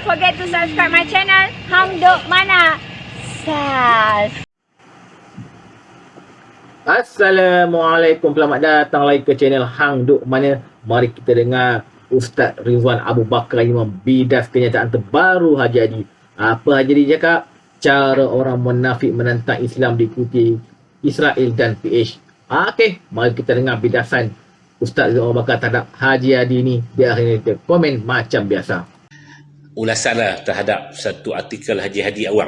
forget to subscribe my channel Hang Duk Mana Sas. Assalamualaikum, selamat datang lagi ke channel Hang Duk Mana. Mari kita dengar Ustaz Rizwan Abu Bakar Imam bidas kenyataan terbaru Haji Hadi. Apa Haji Hadi cakap? Cara orang munafik menentang Islam diikuti Israel dan PH. Okey, mari kita dengar bidasan Ustaz Rizwan Abu Bakar terhadap Haji Hadi ni. Di akhirnya kita komen macam biasa. Ulasanlah terhadap satu artikel Haji Hadi Awang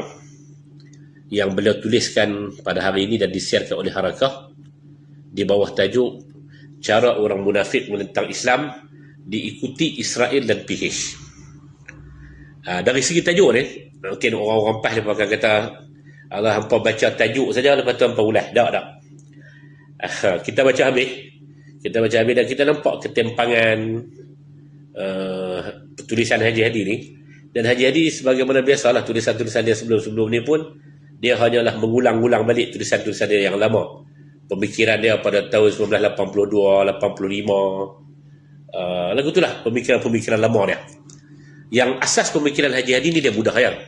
yang beliau tuliskan pada hari ini dan disiarkan oleh Harakah di bawah tajuk cara orang munafik menentang Islam diikuti Israel dan PH. Dari segi tajuk ni, mungkin orang-orang PAS dia akan kata, Allah hampa baca tajuk saja lepas tu hampa ulas. Tak. Kita baca habis dan kita nampak ketimpangan tulisan Haji Hadi ni. Dan Haji Hadi sebagaimana biasalah tulisan-tulisan dia sebelum-sebelum ni pun dia hanyalah mengulang-ulang balik tulisan-tulisan dia yang lama. Pemikiran dia pada tahun 1982, 85. Lagu itulah pemikiran-pemikiran lama dia. Yang asas pemikiran Haji Hadi ni dia mudah hayang.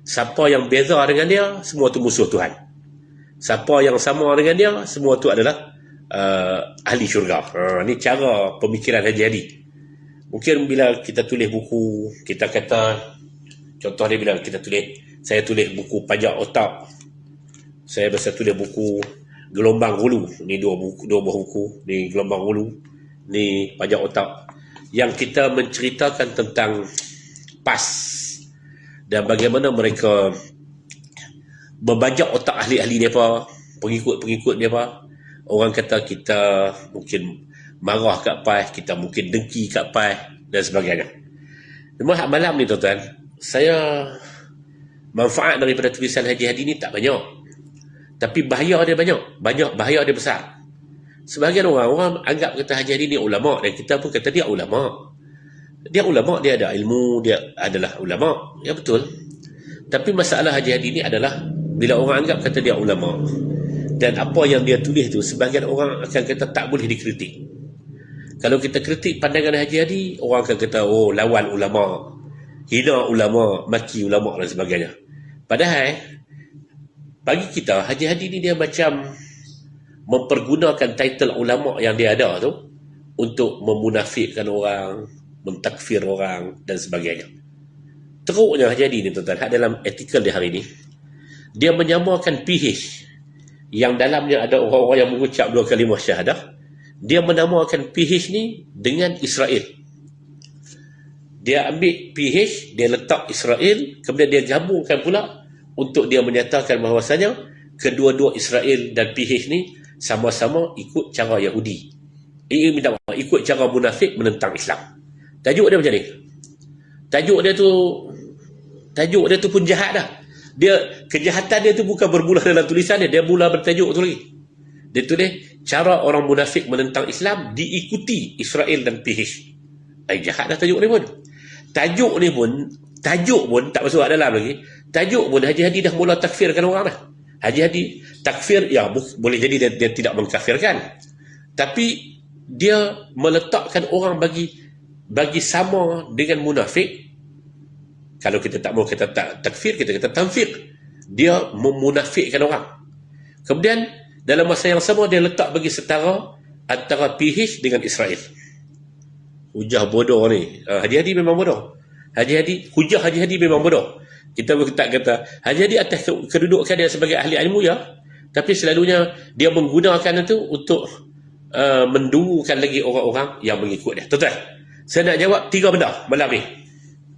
Siapa yang beza dengan dia, semua tu musuh Tuhan. Siapa yang sama dengan dia, semua tu adalah ahli syurga. Ni cara pemikiran Haji Hadi. Mungkin bila kita tulis buku, kita kata, contoh dia bila saya tulis buku Pajak Otak, saya biasa tulis buku Gelombang Hulu. Ni dua buah buku. Ni Gelombang Hulu, ni Pajak Otak. Yang kita menceritakan tentang PAS dan bagaimana mereka membajak otak ahli-ahli mereka, pengikut-pengikut mereka. Orang kata kita mungkin marah kat PAS, kita mungkin dengki kat PAS dan sebagainya. Malam ni tuan-tuan, saya manfaat daripada tulisan Haji Hadi ni tak banyak. Tapi bahaya dia banyak. Bahaya dia besar. Sebahagian orang anggap kata Haji Hadi ni ulama' dan kita pun kata dia ulama'. Dia ulama', dia ada ilmu, dia adalah ulama'. Ya betul. Tapi masalah Haji Hadi ni adalah bila orang anggap kata dia ulama' dan apa yang dia tulis tu, sebahagian orang akan kata tak boleh dikritik. Kalau kita kritik pandangan Haji Hadi, orang akan kata, oh lawan ulama', hina ulama', maki ulama' dan sebagainya. Padahal bagi kita, Haji Hadi ni dia macam mempergunakan title ulama' yang dia ada tu untuk memunafikkan orang, mentakfir orang dan sebagainya. Teruknya Haji Hadi ni tuan-tuan, dalam artikel dia hari ni, dia menyamakan PH yang dalamnya ada orang-orang yang mengucap dua kalimah syahadah. Dia menamakan PH ni dengan Israel. Dia ambil PH, dia letak Israel, kemudian dia gabungkan pula untuk dia menyatakan bahawasanya kedua-dua Israel dan PH ni sama-sama ikut cara Yahudi. Ikut cara munafik menentang Islam. Tajuk dia macam ni. Tajuk dia tu pun jahat dah. Kejahatan dia tu bukan bermula dalam tulisan dia mula bertajuk tu lagi. Dia tulis cara orang munafik menentang Islam diikuti Israel dan PH. Jahat dah tajuk ni pun. Tajuk pun tak masuk dalam lagi. Tajuk pun Haji Hadi dah mula takfirkan orang dah. Haji Hadi takfir, ya boleh jadi dia tidak mengkafirkan, tapi dia meletakkan orang bagi sama dengan munafik. Kalau kita tak mau kata takfir, kita kata tanfiq. Dia memunafikkan orang. Kemudian dalam masa yang sama dia letak bagi setara antara PH dengan Israel. Hujah bodoh ni. Haji Hadi memang bodoh. Hujah Haji Hadi memang bodoh. Kita tak kata Haji Hadi atas kedudukan dia sebagai ahli ilmu, ya, tapi selalunya dia menggunakan itu untuk mendungukan lagi orang-orang yang mengikut dia. Tuan-tuan, saya nak jawab 3 benda malam ni.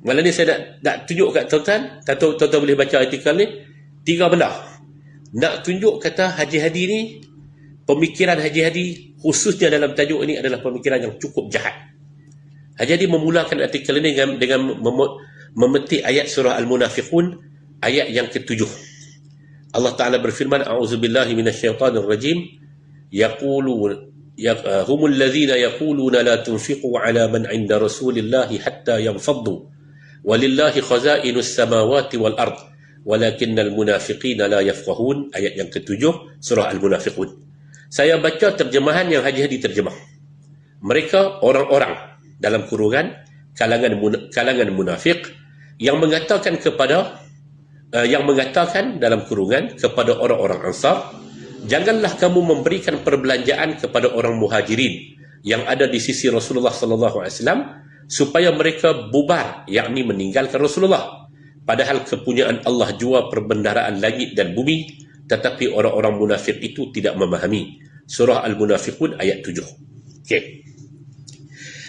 Malam ni saya nak tunjuk kat tuan-tuan, tuan-tuan boleh baca artikel ni, 3 benda. Nak tunjuk kata Haji Hadi ni, pemikiran Haji Hadi khususnya dalam tajuk ini adalah pemikiran yang cukup jahat. Haji Hadi memulakan artikel ini dengan memetik ayat surah Al-Munafiqun, ayat yang ke-7. Allah Ta'ala berfirman, A'udzubillahi minasyaitanirrajim, humul ladzina yaquluna la tunfiqu ala man 'inda rasulillahi hatta yanfaddu walillahi khazainus samawati wal ard walakinnal munafiqina la yafqahun. Ayat yang ke-7 surah Al-Munafiqun. Saya baca terjemahan yang Haji Hadi terjemah. Mereka orang-orang dalam kurungan kalangan munafik yang mengatakan dalam kurungan kepada orang-orang Ansar, janganlah kamu memberikan perbelanjaan kepada orang Muhajirin yang ada di sisi Rasulullah sallallahu alaihi wasallam supaya mereka bubar, yakni meninggalkan Rasulullah. Padahal kepunyaan Allah jua perbendaharaan langit dan bumi, tetapi orang-orang munafik itu tidak memahami. Surah Al-Munafiqun ayat 7. Okey.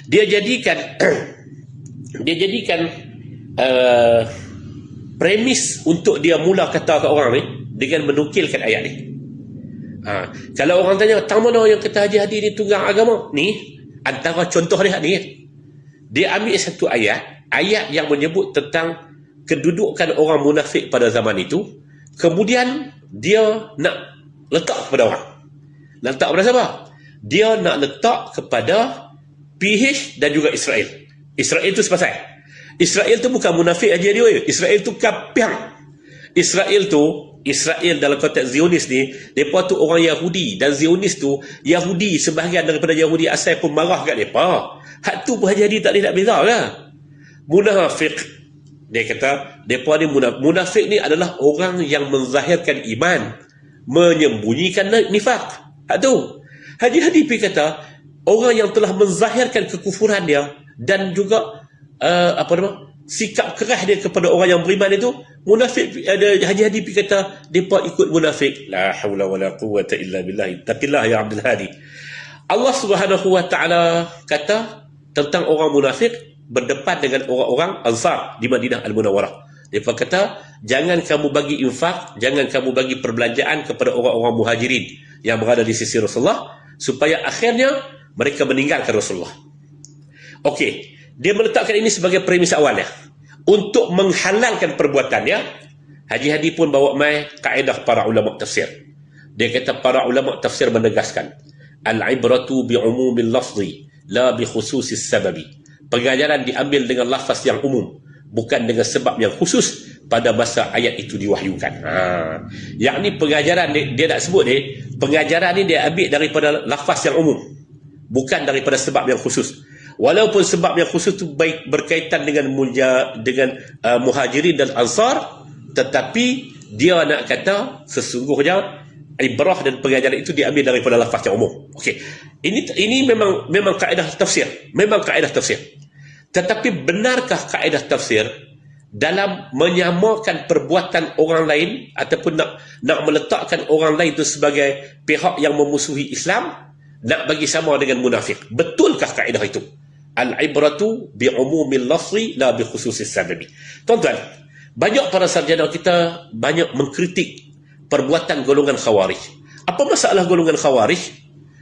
Dia jadikan premis untuk dia mula kata ke orang ni dengan menukilkan ayat ni. Kalau orang tanya, tang mana yang kata Haji Hadi ni tunggang agama? Ni antara contoh dia ni. Dia ambil satu ayat yang menyebut tentang kedudukan orang munafik pada zaman itu, kemudian dia nak letak kepada orang. Nak letak kepada siapa? Dia nak letak kepada PH dan juga Israel. Israel itu sepasal. Israel tu bukan munafik aja dia. Israel tu kafir. Israel dalam konteks Zionis ni, mereka tu orang Yahudi, dan Zionis tu Yahudi, sebahagian daripada Yahudi asal pun marah kat mereka. Hak tu pun Haji Hadi tak boleh nak beza lah. Munafik, dia kata mereka ni munafik ni adalah orang yang menzahirkan iman, menyembunyikan nifak. Hak tu Haji Hadi pergi kata orang yang telah menzahirkan kekufuran dia dan juga sikap keras dia kepada orang yang beriman itu munafik. Haji Hadi pergi kata mereka ikut munafik. La haula wala quwwata illa billah. Taqillah ya Abdul Hadi. Allah Subhanahu wa taala kata tentang orang munafik berdepan dengan orang-orang Ansar di Madinah Al-Munawwarah. Mereka kata jangan kamu bagi infak, jangan kamu bagi perbelanjaan kepada orang-orang Muhajirin yang berada di sisi Rasulullah, supaya akhirnya mereka meninggalkan Rasulullah. Okey, dia meletakkan ini sebagai premis awalnya. Untuk menghalalkan perbuatannya, Haji Hadi pun bawa mai kaedah para ulama tafsir. Dia kata para ulama tafsir menegaskan, al-ibratu bi'umumil lafzi la bi khususis sababi. Pengajaran diambil dengan lafaz yang umum, bukan dengan sebab yang khusus pada masa ayat itu diwahyukan. Yakni pengajaran dia nak sebut ni, pengajaran ni dia ambil daripada lafaz yang umum, bukan daripada sebab yang khusus. Walaupun sebab yang khusus itu baik berkaitan dengan Muhajirin dan Ansar, tetapi dia nak kata sesungguhnya ibrah dan pengajaran itu diambil daripada lafaz yang umum. Okey. Ini memang kaedah tafsir, Tetapi benarkah kaedah tafsir dalam menyamakan perbuatan orang lain ataupun nak meletakkan orang lain itu sebagai pihak yang memusuhi Islam, nak bagi sama dengan munafik? Betulkah kaedah itu? Al-ibratu bi'umumil lafzi la bi khususis sababi. Tuan-tuan, banyak para sarjana kita banyak mengkritik perbuatan golongan Khawarij. Apa masalah golongan Khawarij?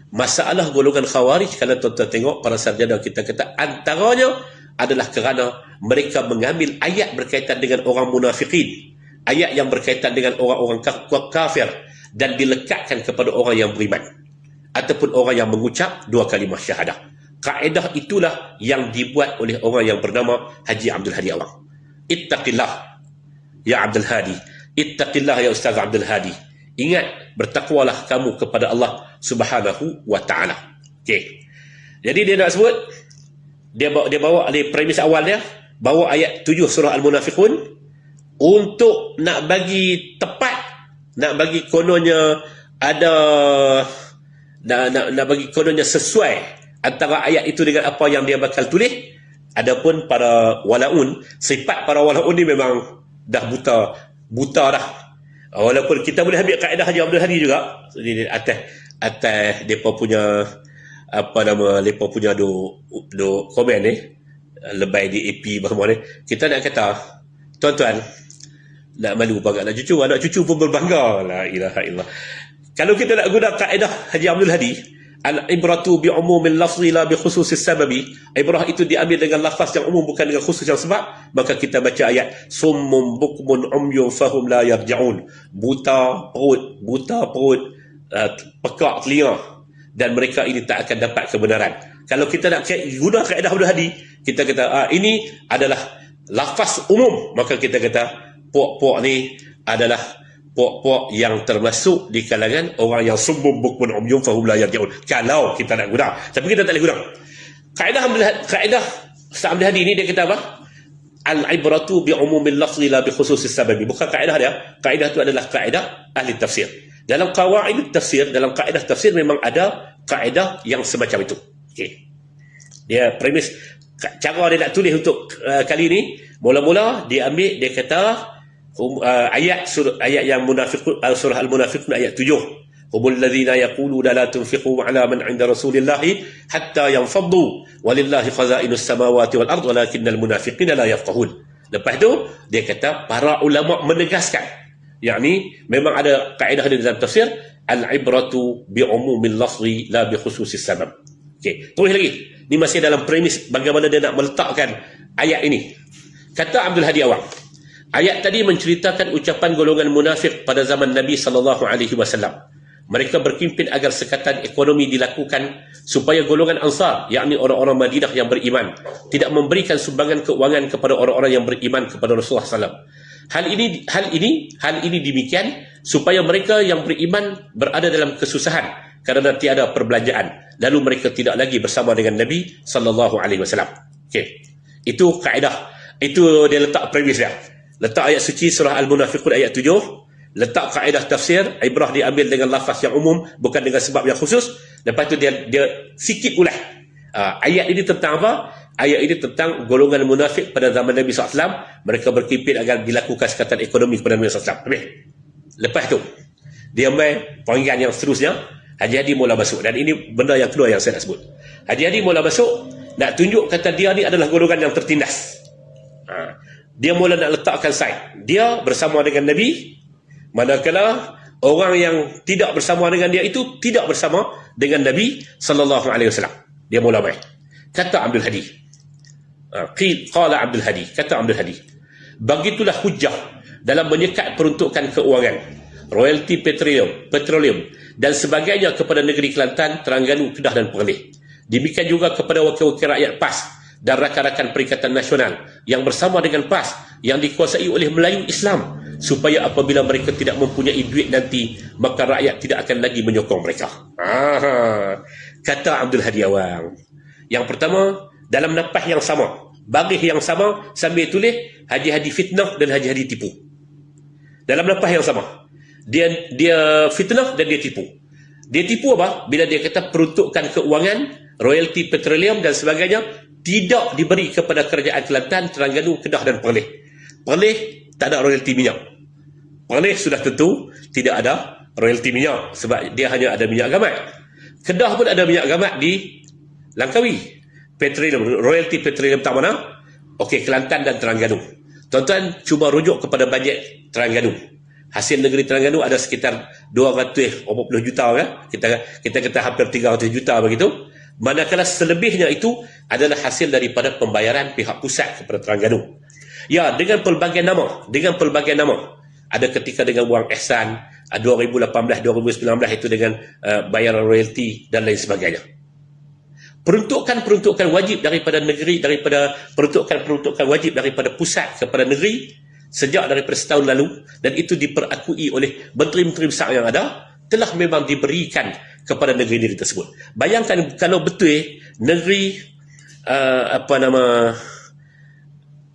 Masalah golongan Khawarij, kalau tuan-tuan tengok, para sarjana kita kata antaranya adalah kerana mereka mengambil ayat berkaitan dengan orang munafikin, ayat yang berkaitan dengan orang-orang kafir, dan dilekatkan kepada orang yang beriman ataupun orang yang mengucap dua kalimah syahadah. Kaedah itulah yang dibuat oleh orang yang bernama Haji Abdul Hadi Awang. Ittaqillah ya Abdul Hadi, ittaqillah ya Ustaz Abdul Hadi. Ingat, bertakwalah kamu kepada Allah Subhanahu wa taala. Okey. Jadi dia nak sebut, dia bawa di premis awal dia, bawa ayat 7 surah Al-Munafiqun untuk nak bagi tepat, nak bagi kononnya ada, nak bagi kononnya sesuai antara ayat itu dengan apa yang dia bakal tulis. Adapun para walaun, sifat para walaun ni memang dah buta dah. Walaupun kita boleh ambil kaedah Haji Abdul Hadi juga di atas depa punya depa punya do komen ni, lebay di AP bahawa ni, kita nak kata tuan-tuan, nak malu bangga anak cucu pun berbangga. La ilaha illallah. Kalau kita nak guna kaedah Haji Abdul Hadi, al-ibratu bi'umumil lafzi la bi khususis sababi, ibrah itu diambil dengan lafaz yang umum bukan dengan khusus yang sebab, maka kita baca ayat summum bukmun umyun fahum la yarji'un, buta perut, pekak telinga, dan mereka ini tak akan dapat kebenaran. Kalau kita nak guna kaedah Abdul Hadi, kita kata ini adalah lafaz umum, maka kita kata puak-puak ni adalah puak-puak yang termasuk di kalangan orang yang sumbung bukmun umyun fahum la yarji'un. Kalau kita nak guna, tapi kita tak boleh guna kaedah Ustaz Abdul Hadi ni. Dia kata apa? al-ibratu bi umumil lafzi la bi khususis sababi. Bukan kaedah dia. Kaedah itu adalah kaedah ahli tafsir. Dalam qawaid tafsir, dalam kaedah tafsir memang ada kaedah yang semacam itu. Okey. Dia premis cara dia nak tulis untuk kali ini, mula-mula dia ambil, dia kata ayat yang munafiqun, surah al-munafiqun ayat 7. Humul ladzina yaquluna la tunfiqu ala man 'inda rasulillahi hatta yanfaddu walillahi khazainus samawati wal ard walakinnal munafiqina la yafqahun. Lepas tu dia kata para ulama menegaskan, yakni memang ada kaedah di dalam tafsir, al-ibratu bi umumil lafzi la bi khususis sabab. Okey, terus lagi. Ni masih dalam premis bagaimana dia nak meletakkan ayat ini. Kata Abdul Hadi Awang, ayat tadi menceritakan ucapan golongan munafik pada zaman Nabi SAW. Mereka berkempen agar sekatan ekonomi dilakukan supaya golongan Ansar, yakni orang-orang Madinah yang beriman, tidak memberikan sumbangan keuangan kepada orang-orang yang beriman kepada Rasulullah SAW. Hal ini demikian supaya mereka yang beriman berada dalam kesusahan kerana tiada perbelanjaan, lalu mereka tidak lagi bersama dengan Nabi SAW. Okey, itu kaedah. Itu dia letak premis dia. Letak ayat suci surah Al-Munafiqun ayat 7. Letak kaedah tafsir, ibrah diambil dengan lafaz yang umum, bukan dengan sebab yang khusus. Lepas tu dia sikit ulah. Ayat ini tentang apa? Ayat ini tentang golongan munafik pada zaman Nabi SAW. Mereka berkempen agar dilakukan sekatan ekonomi kepada Nabi SAW. Lepas tu dia main poingan yang seterusnya. Haji Hadi mula masuk, dan ini benda yang kedua yang saya nak sebut. Haji Hadi mula masuk nak tunjuk kata dia ni adalah golongan yang tertindas. Dia mula nak letakkan side dia bersama dengan Nabi, manakala orang yang tidak bersama dengan dia itu tidak bersama dengan Nabi SAW. Dia mula main. Kata Abdul Hadi, qala Abdul Hadi, kata Abdul Hadi, begitulah hujah dalam menyekat peruntukan keuangan, royalti petroleum dan sebagainya kepada negeri Kelantan, Terengganu, Kedah dan Perlis. Demikian juga kepada wakil-wakil rakyat PAS dan rakan-rakan Perikatan Nasional yang bersama dengan PAS yang dikuasai oleh Melayu Islam, supaya apabila mereka tidak mempunyai duit nanti, maka rakyat tidak akan lagi menyokong mereka. Kata Abdul Hadi Awang. Yang pertama, dalam nafas yang sama, baris yang sama, sambil tulis Haji Hadi fitnah dan Haji Hadi tipu. Dalam nafas yang sama, dia fitnah dan dia tipu. Dia tipu apa? Bila dia kata peruntukan keuangan, royalti petroleum dan sebagainya tidak diberi kepada kerajaan Kelantan, Terengganu, Kedah dan Perlis. Perlis tak ada royalti minyak. Perlis sudah tentu tidak ada royalti minyak sebab dia hanya ada minyak gamat. Kedah pun ada minyak gamat di Langkawi. Petroleum, royalti petroleum tak mana? Okey, Kelantan dan Terengganu. Tuan-tuan cuba rujuk kepada bajet Terengganu. Hasil negeri Terengganu ada sekitar 240 juta kan? Kita kata hampir 300 juta begitu. Manakala selebihnya itu adalah hasil daripada pembayaran pihak pusat kepada Terengganu. Ya, dengan pelbagai nama. Ada ketika dengan wang ihsan, 2018, 2019 itu dengan bayaran royalti dan lain sebagainya. Peruntukan wajib daripada negeri, daripada peruntukan wajib daripada pusat kepada negeri sejak daripada setahun lalu, dan itu diperakui oleh menteri-menteri besar yang ada, telah memang diberikan kepada negeri tersebut. Bayangkan kalau betul negeri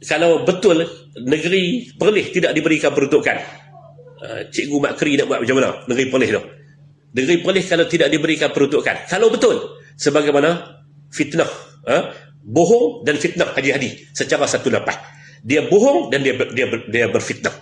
kalau betul negeri Perlis tidak diberikan peruntukan, Cikgu Mak Keri nak buat macam mana negeri Perlis tu? Negeri Perlis kalau tidak diberikan peruntukan, kalau betul sebagaimana fitnah, bohong dan fitnah Haji Hadi secara satu lapas, dia bohong dan dia berfitnah.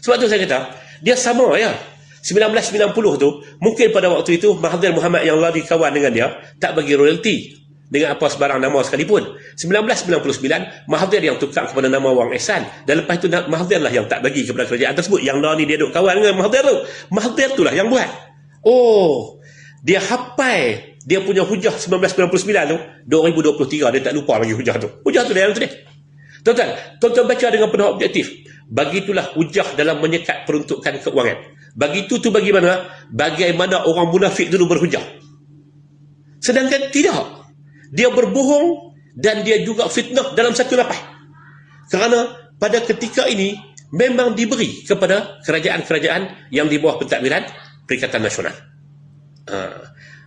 Sebab tu saya kata dia sama ya. 1990 tu mungkin pada waktu itu Mahathir Mohamad yang lari kawan dengan dia tak bagi royalti dengan apa sebarang nama sekalipun. 1999 Mahathir yang tukar kepada nama wang ihsan, dan lepas itu Mahathir lah yang tak bagi kepada kerajaan tersebut. Yang ni dia duk kawan dengan Mahathir tu, Mahathir tu lah yang buat. Oh, dia hafal dia punya hujah 1999 tu, 2023 dia tak lupa lagi hujah tu. Hujah tu dia yang tulis. Tuan-tuan baca dengan penuh objektif. Begitulah hujah dalam menyekat peruntukan keuangan. Begitu tu bagaimana? Bagaimana orang munafik dulu berhujah. Sedangkan tidak. Dia berbohong dan dia juga fitnah dalam satu lapas. Kerana pada ketika ini memang diberi kepada kerajaan-kerajaan yang di bawah pentadbiran Perikatan Nasional.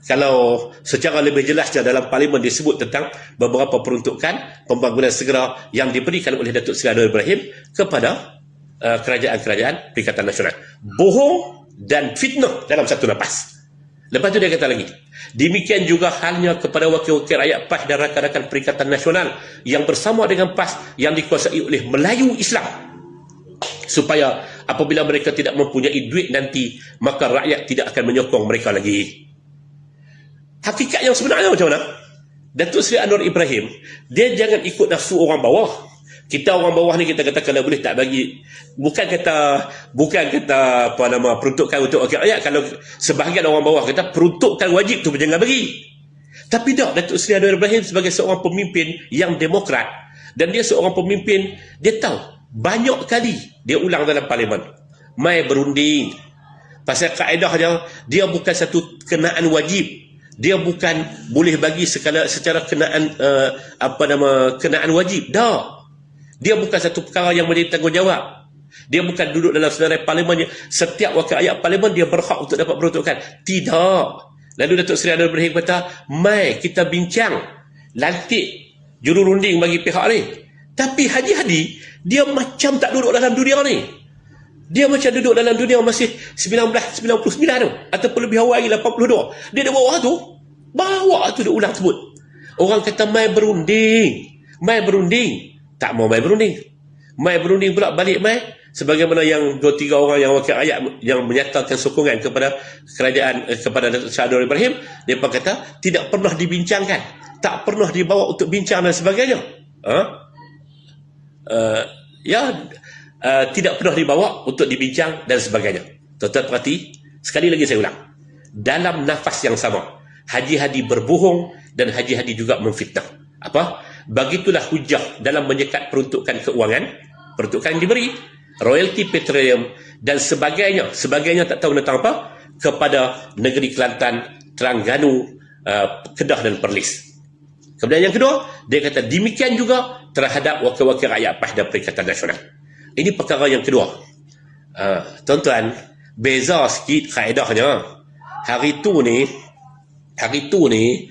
kalau secara lebih jelasnya dalam parlimen disebut tentang beberapa peruntukan pembangunan segera yang diberikan oleh Datuk Seri Anwar Ibrahim kepada kerajaan-kerajaan Perikatan Nasional. Bohong dan fitnah dalam satu nafas. Lepas tu dia kata lagi, demikian juga halnya kepada wakil-wakil rakyat PAS dan rakan-rakan Perikatan Nasional yang bersama dengan PAS yang dikuasai oleh Melayu Islam, supaya apabila mereka tidak mempunyai duit nanti, maka rakyat tidak akan menyokong mereka lagi. Hakikat yang sebenarnya macam mana? Datuk Seri Anwar Ibrahim, dia jangan ikut nafsu orang bawah. Kita orang bawah ni kita kata kalau boleh tak bagi, bukan kata apa nama peruntukan untuk wakil rakyat. Kalau sebahagian orang bawah kata peruntukan wajib tu jangan bagi. Tapi tak, Datuk Seri Anwar Ibrahim sebagai seorang pemimpin yang demokrat, dan dia seorang pemimpin, dia tahu banyak kali dia ulang dalam parlimen, mai berunding pasal kaedahnya dia bukan satu kenaan wajib. Dia bukan boleh bagi secara kenaan kenaan wajib. Dah. Dia bukan satu perkara yang menjadi tanggungjawab. Dia bukan duduk dalam senarai parlimen, setiap wakil rakyat parlimen dia berhak untuk dapat peruntukan. Tidak. Lalu Datuk Seri Anwar Ibrahim kata, mai kita bincang lantik jururunding bagi pihak ni. Tapi Haji Hadi, dia macam tak duduk dalam dunia ni. Dia macam duduk dalam dunia masih 1999 tu, ataupun lebih awal lagi 82. Dia bawah tu dia ulang sebut. Orang kata mai berunding. Tak mau mai berunding. Mai berunding pula balik mai sebagaimana yang 2-3 orang yang wakil rakyat yang menyatakan sokongan kepada kerajaan kepada Datuk Seri Anwar Ibrahim, mereka kata tidak pernah dibincangkan, tak pernah dibawa untuk bincang dan sebagainya. Tidak pernah dibawa untuk dibincang dan sebagainya. Tuan-tuan perhati, sekali lagi saya ulang, dalam nafas yang sama Haji Hadi berbohong dan Haji Hadi juga memfitnah. Apa? Begitulah hujah dalam menyekat peruntukan keuangan, peruntukan yang diberi, royalti petroleum dan sebagainya tak tahu tentang apa, kepada negeri Kelantan, Terengganu, Kedah dan Perlis. Kemudian yang kedua, dia kata demikian juga terhadap wakil-wakil rakyat PAS dan Perikatan Nasional. Ini perkara yang kedua. Tuan-tuan, beza sikit kaedahnya. Hari tu ni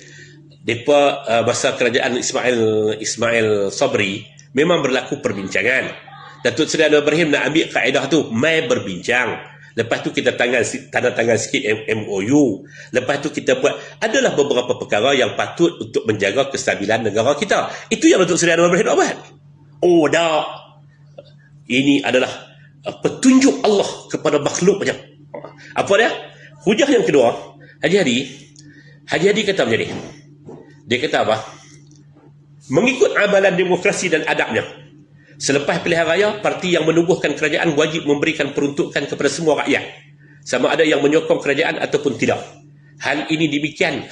depa masa kerajaan Ismail Sabri memang berlaku perbincangan. Datuk Seri Anwar Ibrahim nak ambil kaedah tu, mai berbincang. Lepas tu kita tanda tangan sikit MOU. Lepas tu kita buat, adalah beberapa perkara yang patut untuk menjaga kestabilan negara kita. Itu yang Datuk Seri Anwar Ibrahim nak buat. Oh dah, ini adalah petunjuk Allah kepada makhluknya. Apa dia? Hujah yang kedua, Haji Hadi kata macam ni. Dia kata apa? Mengikut amalan demokrasi dan adabnya, selepas pilihan raya, parti yang menubuhkan kerajaan wajib memberikan peruntukan kepada semua rakyat, sama ada yang menyokong kerajaan ataupun tidak. Hal ini demikian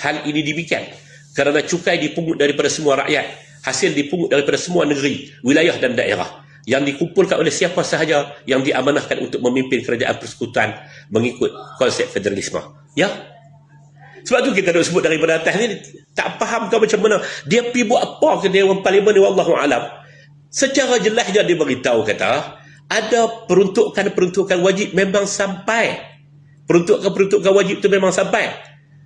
kerana cukai dipungut daripada semua rakyat, hasil dipungut daripada semua negeri, wilayah dan daerah, yang dikumpulkan oleh siapa sahaja yang diamanahkan untuk memimpin kerajaan persekutuan mengikut konsep federalisme. Ya? Sebab tu kita dah sebut daripada atas ni, tak faham ke macam mana dia pergi buat apa ke Dewan Parlimen ni, wallahu alam. Secara jelas dia beritahu kata ada peruntukan wajib memang sampai. Peruntukan wajib tu memang sampai.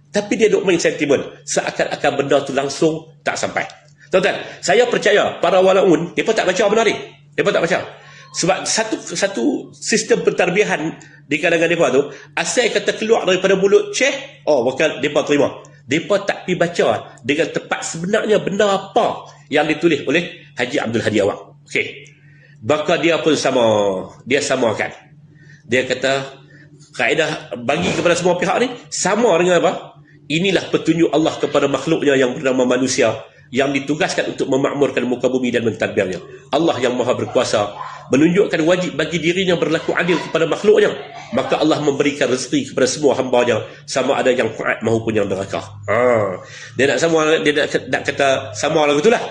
Tapi dia duk main sentimen seakan-akan benda tu langsung tak sampai. Tuan-tuan, saya percaya para walaun depa tak baca benda ni. Depa tak baca. Sebab satu sistem pentarbiahan di kalangan mereka tu, asal kata keluar daripada mulut Syekh, bakal mereka terima. Mereka tak pergi baca dengan tepat sebenarnya benda apa yang ditulis oleh Haji Abdul Hadi Awang. Okey. Maka dia pun samakan. Dia kata kaedah bagi kepada semua pihak ni sama dengan apa? Inilah petunjuk Allah kepada makhluknya yang bernama manusia, yang ditugaskan untuk memakmurkan muka bumi dan mentadbirnya. Allah yang maha berkuasa menunjukkan wajib bagi dirinya berlaku adil kepada makhluknya, maka Allah memberikan rezeki kepada semua hamba-Nya, sama ada yang taat maupun yang deraka. Dia nak kata sama lagu itulah.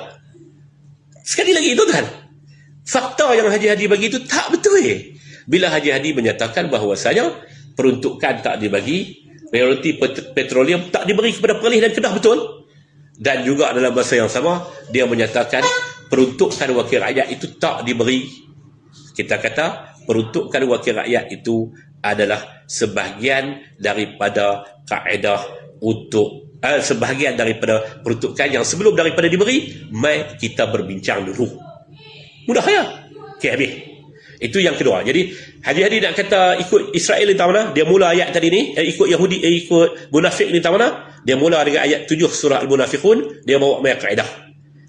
Sekali lagi itu kan, fakta yang Haji Hadi bagi itu tak betul. Bila Haji Hadi menyatakan bahawasanya peruntukan tak dibagi, royalti petroleum tak diberi kepada Perlis dan Kedah, betul. Dan juga dalam masa yang sama dia menyatakan peruntukan wakil rakyat itu tak diberi. Kita kata peruntukan wakil rakyat itu adalah sebahagian daripada kaedah untuk sebahagian daripada peruntukan yang sebelum daripada diberi, mai kita berbincang dulu. Mudah ya? Okey, habis. Itu yang kedua. Jadi Haji nak kata ikut Israel ni tahu mana? Dia mula ayat tadi ni, ikut Yahudi, ikut munafik ni tahu mana? Dia mula dengan ayat 7 surah Al-Munafiqun, dia bawa mai kaedah.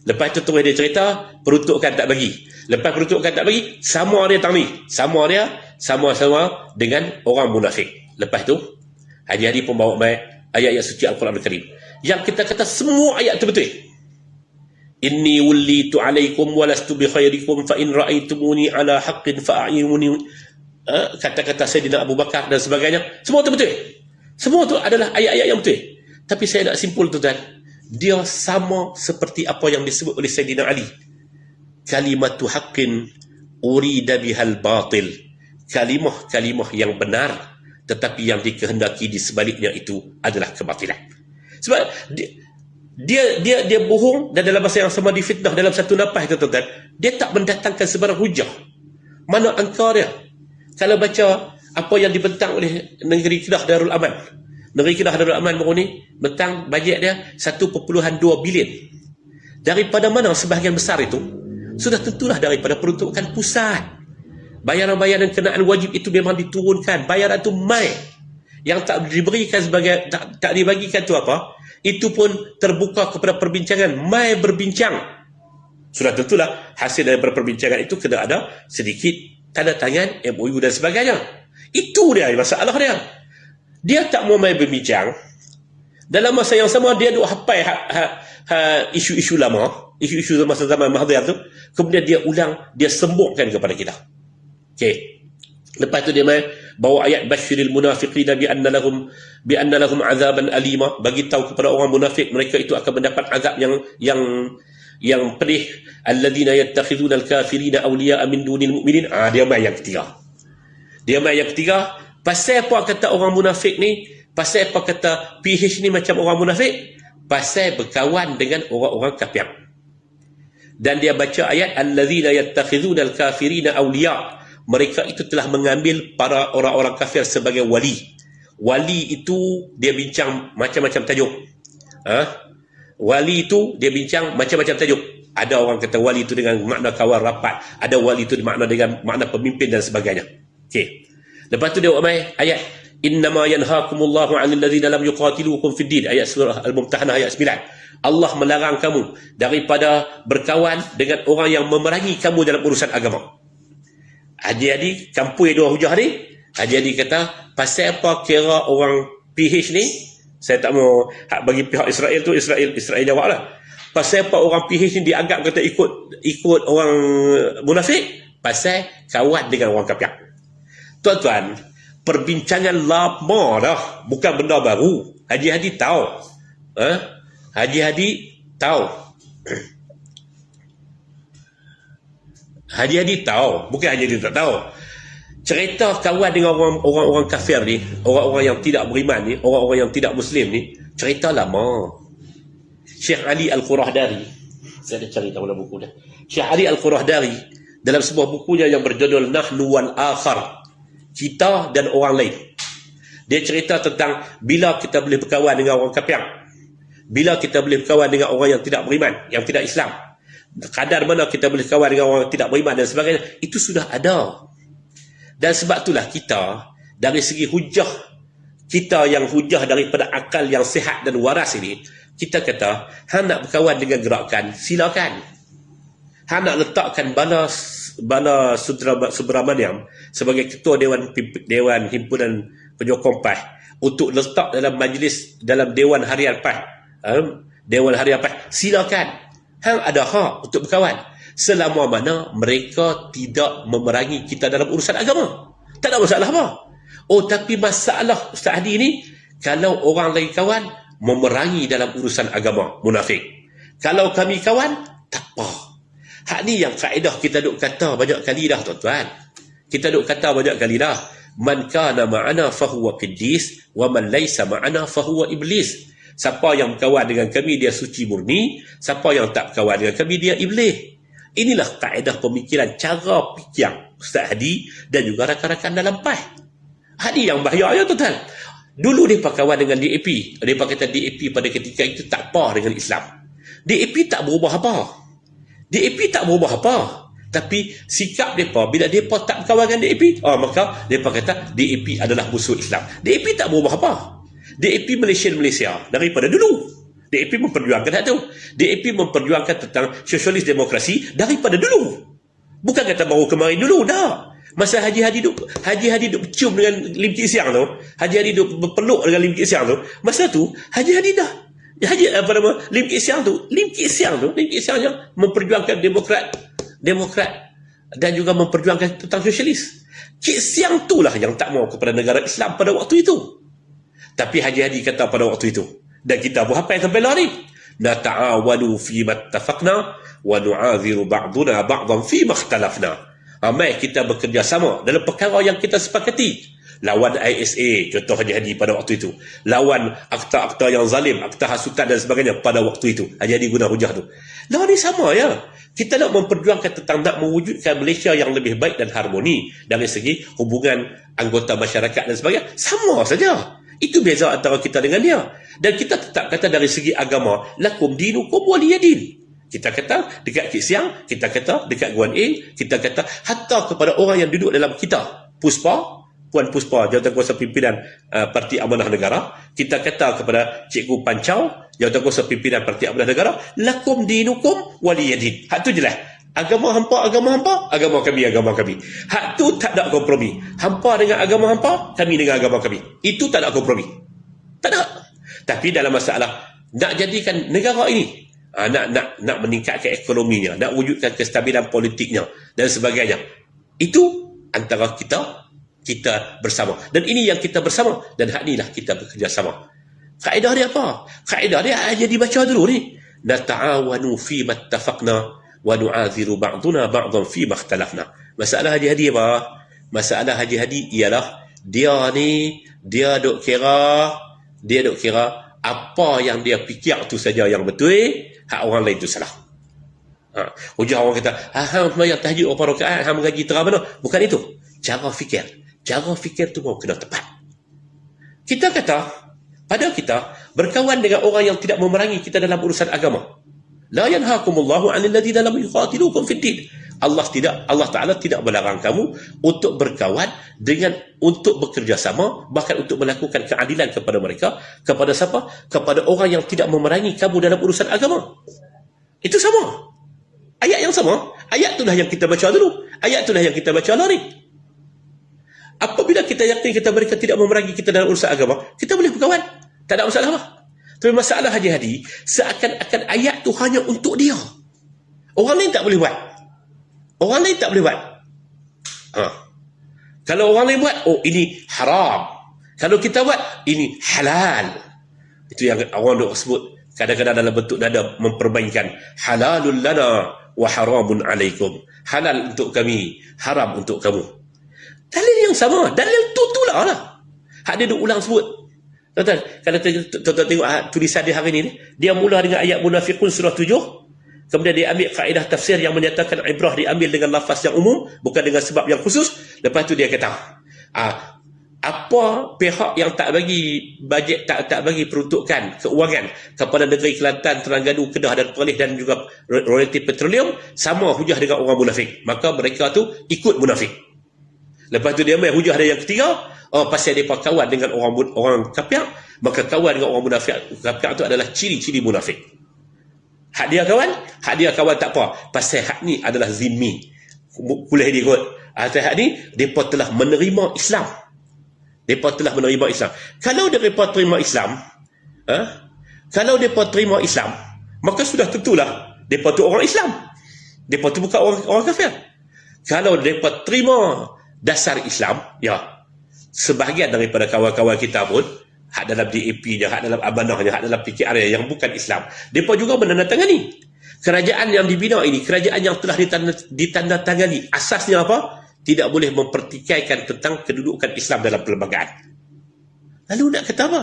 Lepas tu terus dia cerita peruntukan tak bagi. Lepas peruntukan tak bagi, sama dia tang ni. Sama dia sama-sama dengan orang munafik. Lepas tu Haji pun bawa mai ayat-ayat suci Al-Quran Al-Karim. Yang kita kata semua ayat tu betul. Inni wullitu alaikum walastu bi khairikum fa in ra'aitumuni ala haqqin fa'ayuni, kata-kata Sayyidina Abu Bakar dan sebagainya, semua tu betul. Semua tu adalah ayat-ayat yang betul. Tapi saya nak simpul tuan, dia sama seperti apa yang disebut oleh Sayyidina Ali. Kalimatu haqqin urida bihal batil. Kalimah-kalimah yang benar, tetapi yang dikehendaki di sebaliknya itu adalah kebatilan. Sebab dia bohong, dan dalam masa yang sama difitnah dalam satu nafas itu tuan, dia tak mendatangkan sebarang hujah. Mana angka dia? Kalau baca apa yang dibentang oleh Negeri Kedah Darul Aman, Negeri Kedah Darul Aman baru ni bentang bajet dia 1.2 bilion. Daripada mana sebahagian besar itu? Sudah tentulah daripada peruntukan pusat. Bayaran-bayaran kenaan wajib itu memang diturunkan. Bayaran itu mai. Yang tak diberikan sebagai tak dibagikan tu apa? Itu pun terbuka kepada perbincangan. Mai berbincang. Sudah tentulah hasil daripada perbincangan itu kena ada sedikit tanda tangan, MOU dan sebagainya. Itu dia masalah dia. Dia tak mau mai berbincang. Dalam masa yang sama dia duk hafal isu-isu lama, isu-isu masa zaman Mahathir tu. Kemudian dia ulang, dia sembungkan kepada kita. Okey. Lepas tu dia mai bawa ayat basyiril munafiqina bi anna lahum azaban alima, bagi tahu kepada orang munafik mereka itu akan mendapat azab yang pedih. Alladzina yattakhiduna al-kafirina awliya'a min dunil mu'minin. Dia mai yang ketiga. Dia mai yang ketiga, pasal apa kata orang munafik ni? Pasal apa kata PH ni macam orang munafik? Pasal berkawan dengan orang-orang kafir. Dan dia baca ayat alladzina yattakhiduna al-kafirina awliya'. Mereka itu telah mengambil para orang-orang kafir sebagai wali. Wali itu dia bincang macam-macam tajuk. Wali itu dia bincang macam-macam tajuk. Ada orang kata wali itu dengan makna kawan rapat, ada wali itu makna dengan makna pemimpin dan sebagainya. Okey. Lepas tu dia mai ayat innama yanhaakumullahu 'anil ladzina lam yuqatilukum fid din, ayat surah Al-Mumtahanah ayat 9. Allah melarang kamu daripada berkawan dengan orang yang memerangi kamu dalam urusan agama. Haji campur dua hujah ni. Haji kata pasal apa kira orang PH ni, saya tak mau bagi pihak Israel tu, Israel jawablah. Pasal apa orang PH ni dianggap kata ikut orang munafik? Pasal kawan dengan orang kafir. Tuan-tuan, perbincangan lama dah, bukan benda baru. Haji tahu. Haji tahu. Haji tahu, bukan Haji tak tahu. Cerita kawan dengan orang-orang kafir ni, orang-orang yang tidak beriman ni, orang-orang yang tidak Muslim ni, cerita lama. Syekh Ali Al-Qurahdari, saya ada cari tahu dalam buku dia. Syekh Ali Al-Qurahdari dalam sebuah bukunya yang berjudul Nahnu wal Akhar, kita dan orang lain. Dia cerita tentang bila kita boleh berkawan dengan orang kafir, bila kita boleh berkawan dengan orang yang tidak beriman, yang tidak Islam, kadar mana kita boleh kawan dengan orang yang tidak beriman dan sebagainya, itu sudah ada. Dan sebab itulah kita dari segi hujah, kita yang hujah daripada akal yang sihat dan waras ini, kita kata hang nak berkawan dengan gerakan, silakan. Hang nak letakkan Bala Subramaniam sebagai ketua Dewan Himpunan Penyokong PAS untuk letak dalam majlis, dalam Dewan Harian PAS, Dewan Harian PAS, silakan. Hang ada hak untuk berkawan selama mana mereka tidak memerangi kita dalam urusan agama. Tak ada masalah apa. Oh, tapi masalah Ustaz Hadi ni, kalau orang lain kawan memerangi dalam urusan agama, munafik. Kalau kami kawan, tak apa. Hak ni yang kaedah kita duk kata banyak kali dah tuan-tuan. Kita duk kata banyak kali dah. Man kana ma'ana fahuwa qiddis wa man laysa ma'ana fahuwa iblis. Siapa yang berkawan dengan kami dia suci murni, siapa yang tak berkawan dengan kami dia iblis. Inilah kaedah pemikiran, cara fikir Ustaz Hadi dan juga rakan-rakan dalam PAS. Hadi yang bahaya ya tuan-tuan. Dulu mereka kawan dengan DAP. Mereka kata DAP pada ketika itu tak apa dengan Islam. DAP tak berubah apa. DAP tak berubah apa. Tapi sikap mereka, bila mereka tak berkawan dengan DAP, maka mereka kata DAP adalah musuh Islam. DAP tak berubah apa. DAP Malaysia daripada dulu. DAP memperjuangkan hak tu. DAP memperjuangkan tentang sosialis demokrasi daripada dulu. Bukan kata baru kemarin dulu, dah. Masa Haji Hadi duk cium dengan Lim Kit Siang tu, Haji Hadi duk berpeluk dengan Lim Kit Siang tu, masa tu Haji Hadi dah Lim Kit Siang yang memperjuangkan demokrat dan juga memperjuangkan tentang sosialis. Kit Siang tu lah yang tak mau kepada negara Islam pada waktu itu. Tapi Haji Hadi kata pada waktu itu, dan kita buat apa yang sampai lah ni? Nata'awanu fi mattafaqna wa nu'aziru ba'duna ba'dan fi makhtalafna. Mari kita bekerjasama dalam perkara yang kita sepakati. Lawan ISA, contoh Haji Hadi pada waktu itu. Lawan akta-akta yang zalim, akta hasutan dan sebagainya pada waktu itu. Haji Hadi guna hujah tu. Lah ni sama ya. Kita nak memperjuangkan tentang nak mewujudkan Malaysia yang lebih baik dan harmoni dari segi hubungan anggota masyarakat dan sebagainya. Sama saja. Itu beza antara kita dengan dia. Dan kita tetap kata dari segi agama, lakum dinukum waliyadin. Kita kata dekat Kit Siang, kita kata dekat Guan Eng, kita kata hatta kepada orang yang duduk dalam kita. Puan Puspa, Jawatankuasa Pimpinan Parti Amanah Negara. Kita kata kepada Cikgu Pancau, Jawatankuasa Pimpinan Parti Amanah Negara, lakum dinukum waliyadin. Hak tu je lah. Agama hampa, agama kami. Hak tu tak ada kompromi. Hampa dengan agama hampa, kami dengan agama kami. Itu tak ada kompromi. Tak ada. Tapi dalam masalah nak jadikan negara ini, nak meningkatkan ekonominya, nak wujudkan kestabilan politiknya dan sebagainya, itu antara kita bersama. Dan ini yang kita bersama, dan hak inilah kita bekerjasama. Kaedah dia apa? Kaedah dia aja dibaca dulu ni. Nata'awanu fi mattafaqna wa nu'aziru ba'duna ba'dan fi makhtalafna. Masalah Haji Hadi apa? Masalah Haji Hadi ialah dia duk kira apa yang dia fikir tu saja yang betul, hak orang lain tu salah. Hujah orang kata, hang sembahyang tahajud berapa rakaat, hang mengaji terang mana? Bukan itu. Cara fikir tu mau kena tepat. Kita kata, pada kita berkawan dengan orang yang tidak memerangi kita dalam urusan agama. La yanhaakumullahu 'anil ladzina lam yuqatilukum fid din. Allah Ta'ala tidak melarang kamu untuk berkawan untuk bekerjasama, bahkan untuk melakukan keadilan kepada mereka. Kepada siapa? Kepada orang yang tidak memerangi kamu dalam urusan agama. Itu sama. Ayat yang sama. Ayat itulah yang kita baca dulu. Ayat itulah yang kita baca lari. Apabila kita yakin mereka tidak memerangi kita dalam urusan agama, kita boleh berkawan. Tak ada masalah apa. Tapi masalah Haji Hadi, seakan-akan ayat tu hanya untuk dia. Orang lain tak boleh buat. Kalau orang lain buat, ini haram. Kalau kita buat, ini halal. Itu yang orang duk sebut kadang-kadang dalam bentuk nada mempermainkan. Halalul lana wa haramun alaikum. Halal untuk kami, haram untuk kamu. Dalil yang sama. Dalil tu lah. Hak dia duk ulang sebut. Tuan-tuan, kalau tuan-tuan tengok tulisan dia hari ni, dia mula dengan ayat Munafiqun surah 7. Kemudian dia ambil kaedah tafsir yang menyatakan ibrah diambil dengan lafaz yang umum, bukan dengan sebab yang khusus. Lepas tu dia kata, apa pihak yang tak bagi bajet, tak bagi peruntukan keuangan kepada negeri Kelantan, Terengganu, Kedah dan Perlis dan juga royalti petroleum, sama hujah dengan orang munafik. Maka mereka tu ikut munafik. Lepas tu dia ambil hujah dia yang ketiga, pasal dia kawan dengan orang kafir, maka kawan dengan orang munafik kafir itu adalah ciri-ciri munafik. Hak dia kawan tak apa. Pasal hak ni adalah zimmi. Boleh dia kot. Pasal hak ni, mereka telah menerima Islam. Kalau mereka terima Islam, maka sudah tentulah mereka tu orang Islam. Mereka tu bukan orang kafir. Kalau mereka terima dasar Islam, ya, sebahagian daripada kawan-kawan kita pun, hak dalam DAP-nya, hak dalam amanahnya, hak dalam PKR yang bukan Islam, mereka juga menandatangani. Kerajaan yang dibina ini, kerajaan yang telah ditandatangani, asasnya apa? Tidak boleh mempertikaikan tentang kedudukan Islam dalam perlembagaan. Lalu nak kata apa?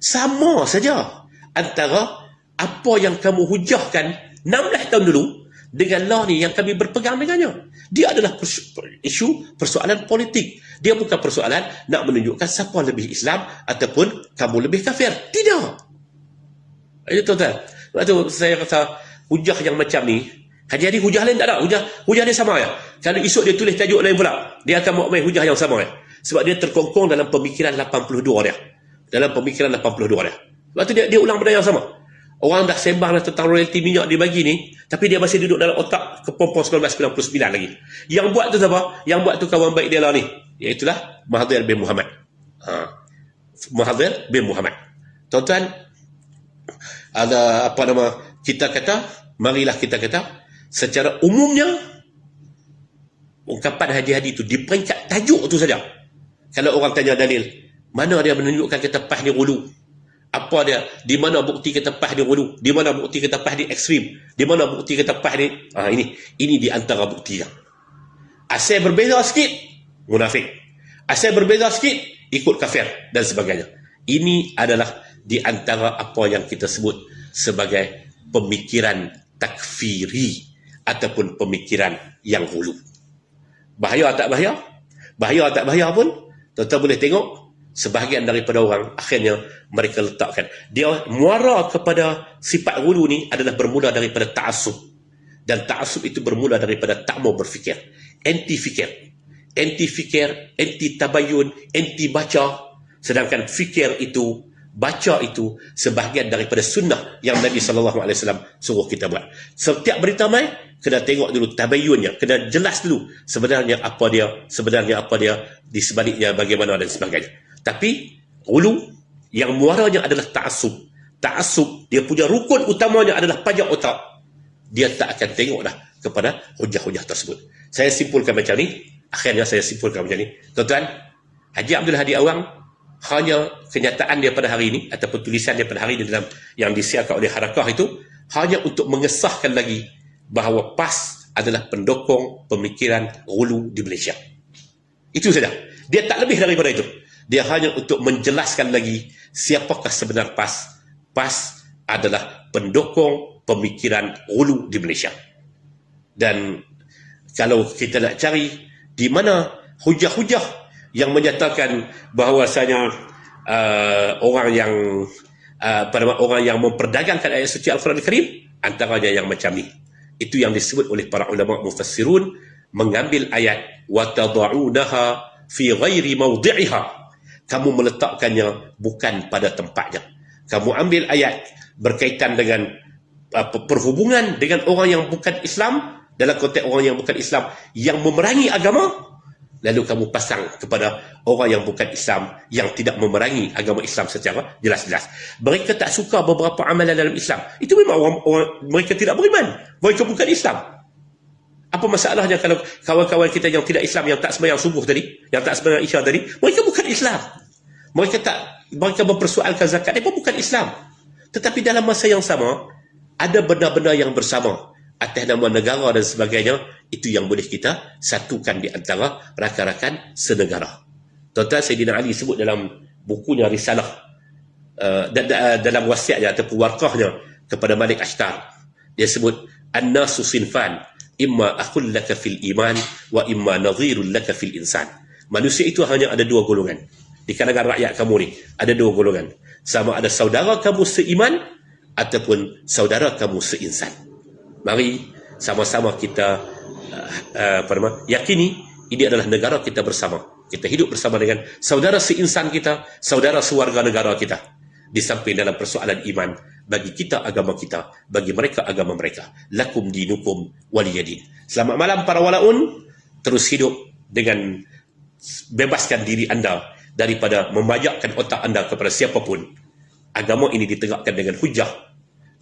Sama saja antara apa yang kamu hujahkan 16 tahun dulu dengan law ni yang kami berpegang dengannya. Dia adalah isu persoalan politik. Dia bukan persoalan nak menunjukkan siapa lebih Islam ataupun kamu lebih kafir. Tidak. Itu tuan-tuan. Sebab tu saya kata hujah yang macam ni, Haji Hadi hujah lain tak ada. Hujah dia sama ya. Kalau esok dia tulis tajuk lain pula, dia akan buat main hujah yang sama ya. Sebab dia terkongkong dalam pemikiran 82 dia. Dalam pemikiran 82 dia. Sebab tu dia ulang benda yang sama. Orang dah sembang tentang royalti minyak dibagi ni, tapi dia masih duduk dalam otak kepompong 1999 lagi. Yang buat tu siapa? Yang buat tu kawan baik dia lah ni. Iaitulah Mahathir bin Muhammad. Mahathir bin Muhammad. Tuan-tuan, ada apa nama, marilah kita kata, secara umumnya, ungkapan Haji Hadi itu di peringkat tajuk tu saja. Kalau orang tanya dalil, mana dia menunjukkan kata PAS ni hulu? Apa dia? Di mana bukti kata PAS ni hulu? Di mana bukti kata PAS ni ekstrim? Di mana bukti kata PAS ni? Ini di antara buktinya. Asal berbeza sikit, munafik. Asal berbeza sikit, ikut kafir dan sebagainya. Ini adalah di antara apa yang kita sebut sebagai pemikiran takfiri ataupun pemikiran yang hulu. Bahaya tak bahaya? Bahaya tak bahaya pun, tuan-tuan boleh tengok sebahagian daripada orang akhirnya mereka letakkan. Dia muara kepada sifat hulu ni adalah bermula daripada ta'assub. Dan ta'assub itu bermula daripada tak mau berfikir. Anti fikir, anti tabayun, anti baca. Sedangkan fikir itu, baca itu sebahagian daripada sunnah yang Nabi SAW suruh kita buat. Setiap berita mai, kena tengok dulu tabayunnya, kena jelas dulu sebenarnya apa dia di sebaliknya bagaimana dan sebagainya. Tapi hulu yang muaranya adalah ta'assub. Ta'assub dia punya rukun utamanya adalah pajak otak. Dia tak akan tengok dah kepada hujah-hujah tersebut. Saya simpulkan macam ni. Akhirnya saya simpulkan macam ni. Tuan-tuan, Haji Abdul Hadi Awang, hanya kenyataan dia pada hari ini ataupun tulisan dia pada hari ini dalam yang disiarkan oleh Harakah itu hanya untuk mengesahkan lagi bahawa PAS adalah pendukung pemikiran hulu di Malaysia. Itu saja. Dia tak lebih daripada itu. Dia hanya untuk menjelaskan lagi siapakah sebenar PAS. PAS adalah pendukung pemikiran hulu di Malaysia. Dan kalau kita nak cari di mana hujah-hujah yang menyatakan bahawasanya orang yang memperdagangkan ayat suci Al-Quran Al-Karim, antaranya yang macam ni. Itu yang disebut oleh para ulama mufassirun, mengambil ayat wa tad'unaha fi ghairi mawdi'iha. Kamu meletakkannya bukan pada tempatnya. Kamu ambil ayat berkaitan dengan perhubungan dengan orang yang bukan Islam, dalam konteks orang yang bukan Islam yang memerangi agama, lalu kamu pasang kepada orang yang bukan Islam yang tidak memerangi agama Islam secara jelas-jelas. Mereka tak suka beberapa amalan dalam Islam. Itu memang orang mereka tidak beriman. Mereka bukan Islam. Apa masalahnya kalau kawan-kawan kita yang tidak Islam, yang tak sembahyang subuh tadi, yang tak sembahyang isya tadi, mereka bukan Islam. Mereka mempersoalkan zakat, mereka bukan Islam. Tetapi dalam masa yang sama, ada benda-benda yang bersama atas nama negara dan sebagainya, itu yang boleh kita satukan di antara rakan-rakan senegara. Tuan-tuan, Sayyidina Ali sebut dalam bukunya Risalah, dalam wasiatnya ataupun warqahnya kepada Malik Ashtar, dia sebut an-nasu sinfan, imma akhul laka fil iman wa imma nadhirul laka fil insan. Manusia itu hanya ada dua golongan. Di kalangan rakyat kamu ni ada dua golongan. Sama ada saudara kamu seiman ataupun saudara kamu seinsan. Mari sama-sama kita yakini ini adalah negara kita bersama. Kita hidup bersama dengan saudara seinsan kita, saudara sewarga negara kita. Di samping dalam persoalan iman, bagi kita agama kita, bagi mereka agama mereka. Lakum dinukum waliyadin. Selamat malam para walaun. Terus hidup dengan bebaskan diri anda daripada memajakkan otak anda kepada siapapun. Agama ini ditegakkan dengan hujah,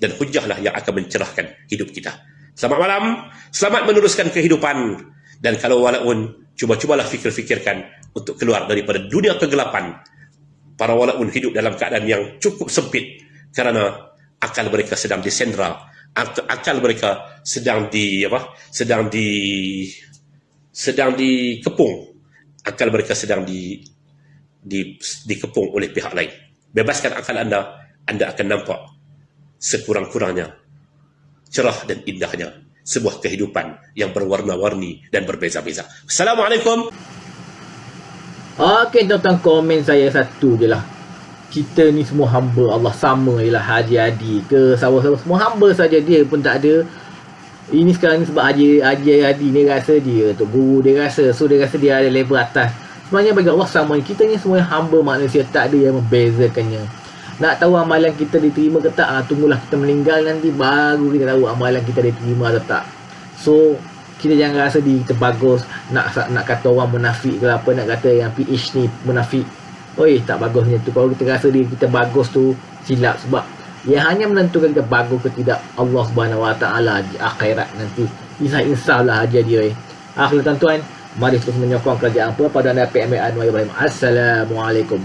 dan hujahlah yang akan mencerahkan hidup kita. Selamat malam, selamat meneruskan kehidupan. Dan kalau walaun, cuba-cubalah fikir-fikirkan untuk keluar daripada dunia kegelapan. Para walaun hidup dalam keadaan yang cukup sempit kerana akal mereka sedang disendra, akal mereka sedang dikepung, akal mereka sedang dikepung oleh pihak lain. Bebaskan akal anda, anda akan nampak sekurang-kurangnya cerah dan indahnya sebuah kehidupan yang berwarna-warni dan berbeza-beza. Assalamualaikum. Okey, tuan-tuan, komen saya satu je lah. Kita ni semua hamba Allah, sama je lah Haji Hadi ke sahabat-sahabat, semua hamba saja. Dia pun tak ada. Ini sekarang ni sebab Haji Hadi ni rasa dia tu guru, dia rasa, so dia rasa dia ada level atas. Sebenarnya bagi Allah sama, kita ni semua hamba manusia, tak ada yang membezakannya. Nak tahu amalan kita diterima ke tak, tunggulah kita meninggal nanti baru kita tahu amalan kita diterima atau tak. So kita jangan rasa diri kita bagus, nak kata orang munafik ke apa, nak kata yang PH ni munafik. Oi, tak bagusnya tu. Kalau kita rasa diri kita bagus tu, silap. Sebab yang hanya menentukan kita bagus ke tidak, Allah Subhanahu Wa Taala di akhirat nanti. Insya-Allah aja dia. Akhirnya tuan-tuan, mari terus menyokong kerajaan apa pada anda PMA Anwar Ibrahim. Assalamualaikum.